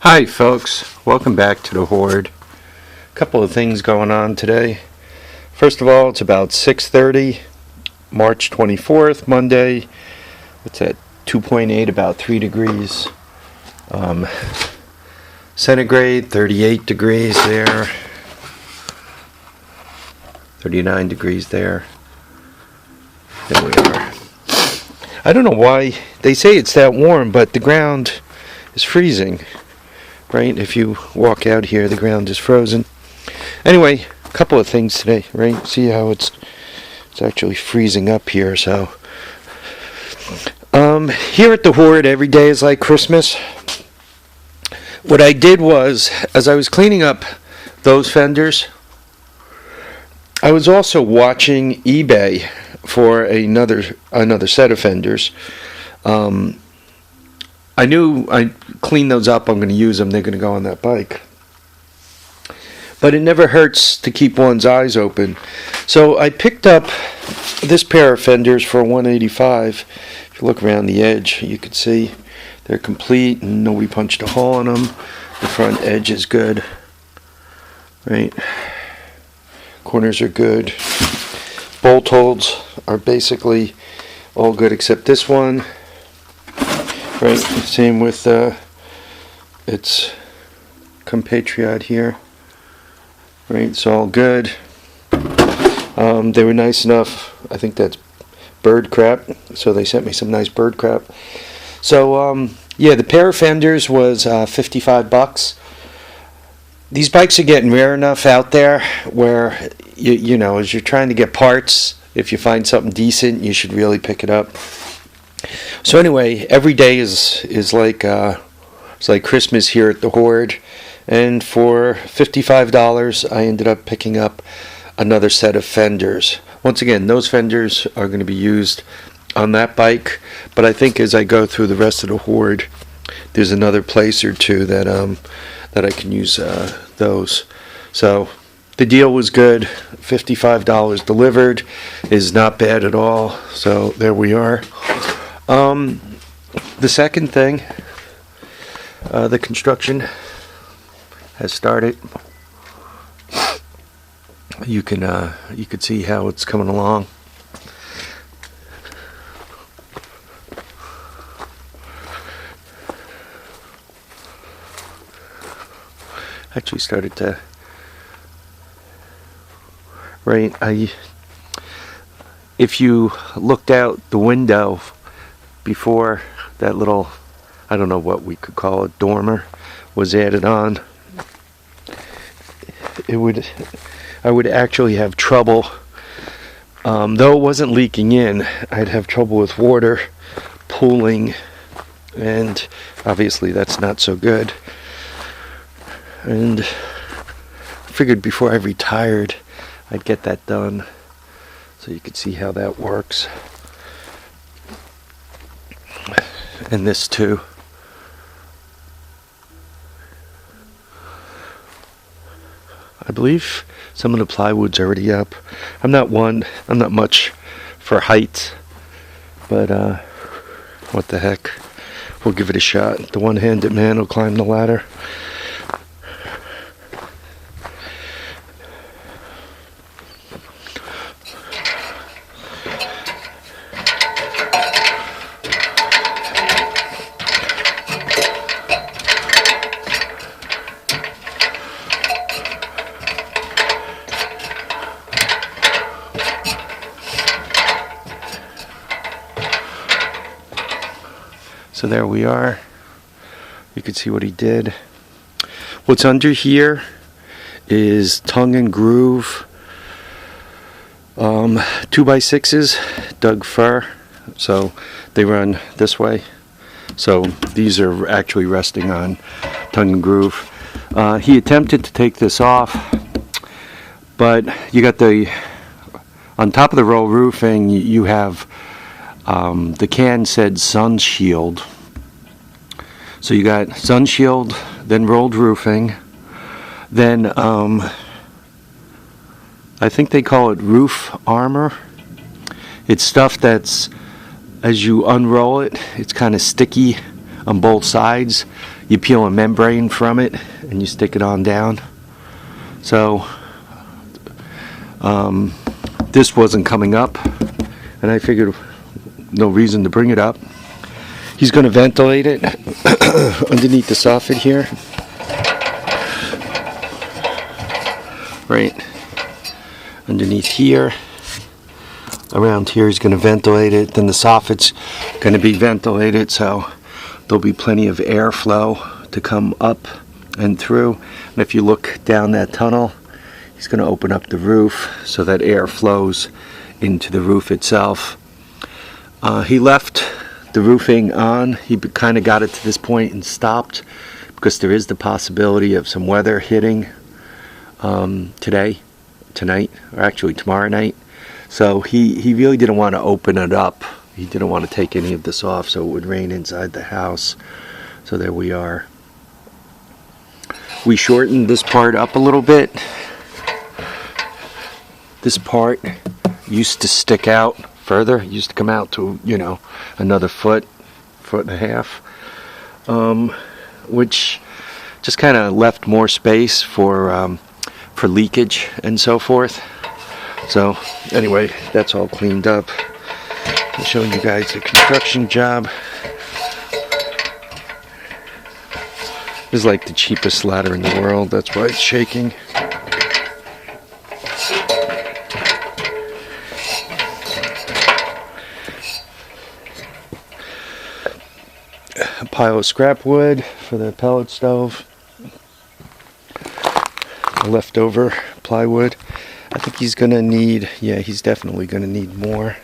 Hi folks, welcome back to the Hoard. A couple of things going on today. First of all, it's about 6:30, March 24th, Monday. It's at 2.8, about 3 degrees centigrade, 38 degrees there, 39 degrees there. There we are. I don't know why they say it's that warm, but the ground is freezing. Right? If you walk out here, the ground is frozen. Anyway, a couple of things today, right? See how it's actually freezing up here. So, here at the Hoard, every day is like Christmas. What I did was, as I was cleaning up those fenders, I was also watching eBay for another set of fenders. I knew I cleaned those up, I'm going to use them, they're going to go on that bike. But it never hurts to keep one's eyes open. So I picked up this pair of fenders for $185. If you look around the edge, you can see they're complete and nobody punched a hole in them. The front edge is good. Right? Corners are good. Bolt holes are basically all good except this one. Right, same with its compatriot here. Right, it's all good. They were nice enough. I think that's bird crap. So they sent me some nice bird crap. So yeah, the pair of fenders was $55. These bikes are getting rare enough out there where you know, as you're trying to get parts, if you find something decent, you should really pick it up. So anyway, every day is like it's like Christmas here at the Hoard, and for $55 I ended up picking up another set of fenders. Once again, those fenders are going to be used on that bike, but I think as I go through the rest of the Hoard, there's another place or two that I can use those. So the deal was good. $55 delivered is not bad at all. So there we are. The second thing, the construction has started. You can see how it's coming along. Actually started to, right, if you looked out the window before that little, I don't know what we could call it, dormer was added on, I would actually have trouble, though it wasn't leaking in, I'd have trouble with water pooling, and obviously that's not so good. And I figured before I retired I'd get that done so you could see how that works. And this too. I believe some of the plywood's already up. I'm not much for height, but what the heck, we'll give it a shot. The one-handed man will climb the ladder. So there we are. You can see what he did. What's under here is tongue and groove 2x6s, Doug fir. So they run this way. So these are actually resting on tongue and groove. He attempted to take this off, but you got on top of the roll roofing, you have the can said sun shield. So you got sun shield, then rolled roofing, then I think they call it roof armor. It's stuff that's, as you unroll it, it's kind of sticky on both sides. You peel a membrane from it and you stick it on down. So this wasn't coming up, and I figured no reason to bring it up. He's going to ventilate it underneath the soffit here. Right underneath here. Around here he's going to ventilate it. Then the soffit's going to be ventilated, so there'll be plenty of airflow to come up and through. And if you look down that tunnel, he's going to open up the roof so that air flows into the roof itself. He left the roofing on. He kind of got it to this point and stopped because there is the possibility of some weather hitting tonight, or actually tomorrow night. So he really didn't want to open it up. He didn't want to take any of this off so it would rain inside the house. So there we are. We shortened this part up a little bit. This part used to stick out further. It used to come out to, another foot and a half, which just kind of left more space for leakage and so forth. So anyway, that's all cleaned up. I'm showing you guys the construction job. This is like the cheapest ladder in the world. That's why it's shaking. A pile of scrap wood for the pellet stove. Leftover plywood. I think he's gonna need, he's definitely gonna need more.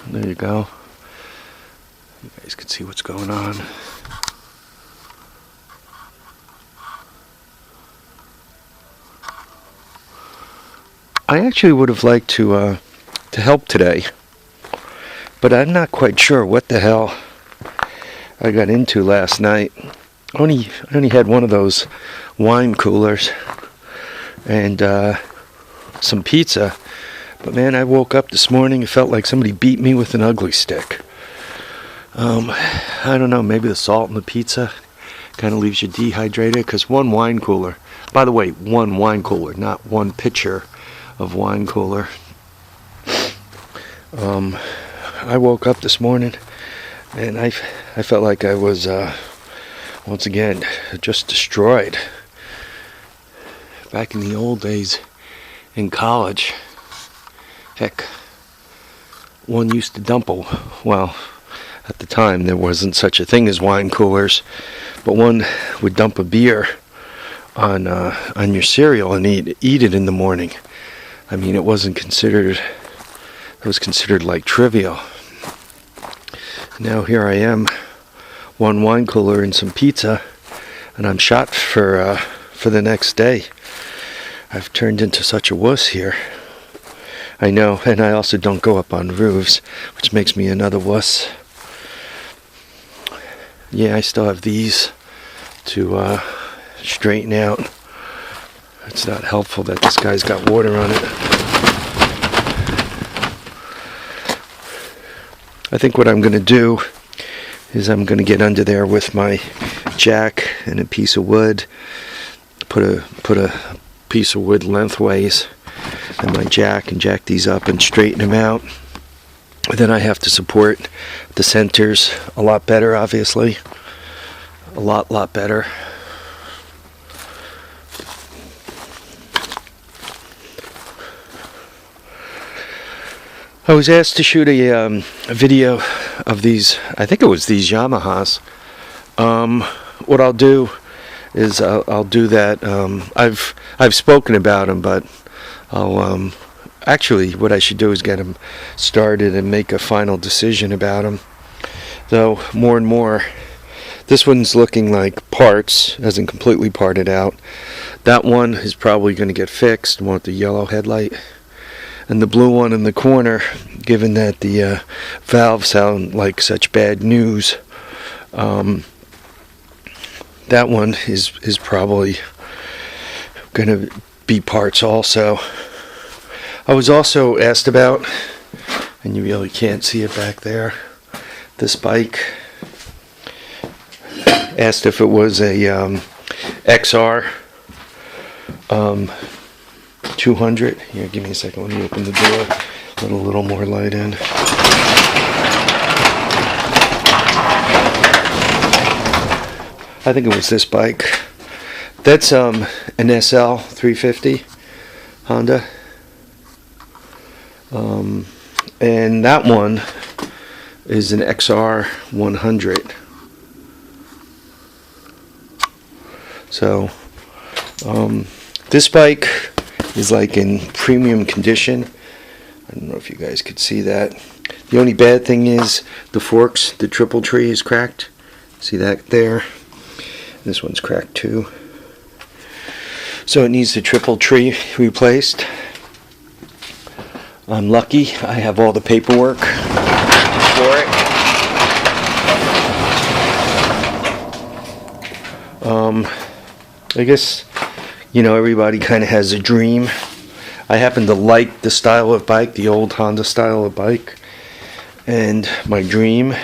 There you go. You guys can see what's going on. I actually would have liked to help today, but I'm not quite sure what the hell I got into last night. I only had one of those wine coolers and some pizza, but man, I woke up this morning, it felt like somebody beat me with an ugly stick. I don't know, maybe the salt in the pizza kind of leaves you dehydrated, because one wine cooler, by the way, one wine cooler, not one pitcher of wine cooler. I woke up this morning and I felt like I was once again just destroyed. Back in the old days in college, heck, one used to dump at the time there wasn't such a thing as wine coolers, but one would dump a beer on your cereal and eat it in the morning. I mean, it was considered like trivial. Now here I am, one wine cooler and some pizza, and I'm shot for the next day. I've turned into such a wuss here. I know, and I also don't go up on roofs, which makes me another wuss. Yeah, I still have these to straighten out. It's not helpful that this guy's got water on it. I think what I'm going to do is I'm going to get under there with my jack and a piece of wood, put a piece of wood lengthways and my jack, and jack these up and straighten them out. Then I have to support the centers a lot better, obviously. A lot better. I was asked to shoot a video of these, I think it was these Yamahas. What I'll do is I'll do that. I've spoken about them, but I'll actually what I should do is get them started and make a final decision about them. Though more and more, this one's looking like parts, hasn't completely parted out. That one is probably going to get fixed. I want the yellow headlight. And the blue one in the corner, given that the valves sound like such bad news, that one is probably going to be parts also. I was also asked about, and you really can't see it back there. This bike, asked if it was a XR 200. Here, give me a second. Let me open the door. Let a little more light in. I think it was this bike. That's an SL 350 Honda. And that one is an XR 100. So this bike is like in premium condition. I don't know if you guys could see that. The only bad thing is the forks, the triple tree is cracked. See that there? This one's cracked too. So it needs the triple tree replaced. I'm lucky. I have all the paperwork for it. I guess, you know, everybody kind of has a dream. I happen to like the style of bike, the old Honda style of bike. And my dream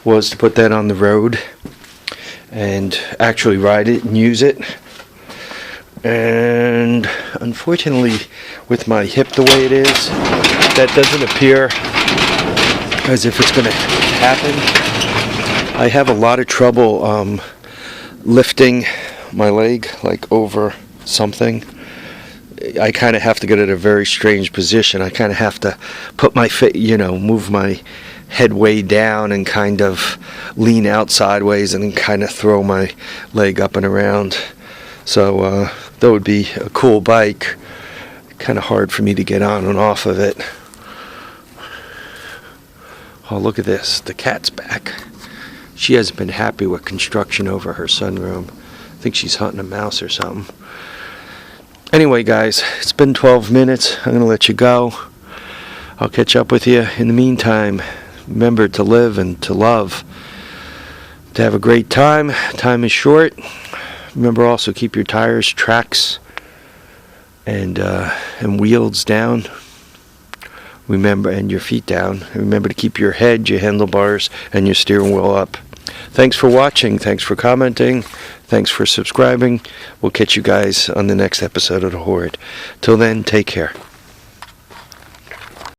was to put that on the road and actually ride it and use it. And unfortunately, with my hip the way it is, that doesn't appear as if it's going to happen. I have a lot of trouble lifting my leg like over something. I kind of have to get at a very strange position. I kind of have to put my move my head way down and kind of lean out sideways and then kind of throw my leg up and around. So that would be a cool bike. Kind of hard for me to get on and off of it. Oh, look at this. The cat's back. She hasn't been happy with construction over her sunroom. I think she's hunting a mouse or something. Anyway, guys, it's been 12 minutes. I'm going to let you go. I'll catch up with you. In the meantime, remember to live and to love. To have a great time. Time is short. Remember also, keep your tires, tracks, and wheels down. Remember, and your feet down. Remember to keep your head, your handlebars, and your steering wheel up. Thanks for watching. Thanks for commenting. Thanks for subscribing. We'll catch you guys on the next episode of The Hoard. Till then, take care.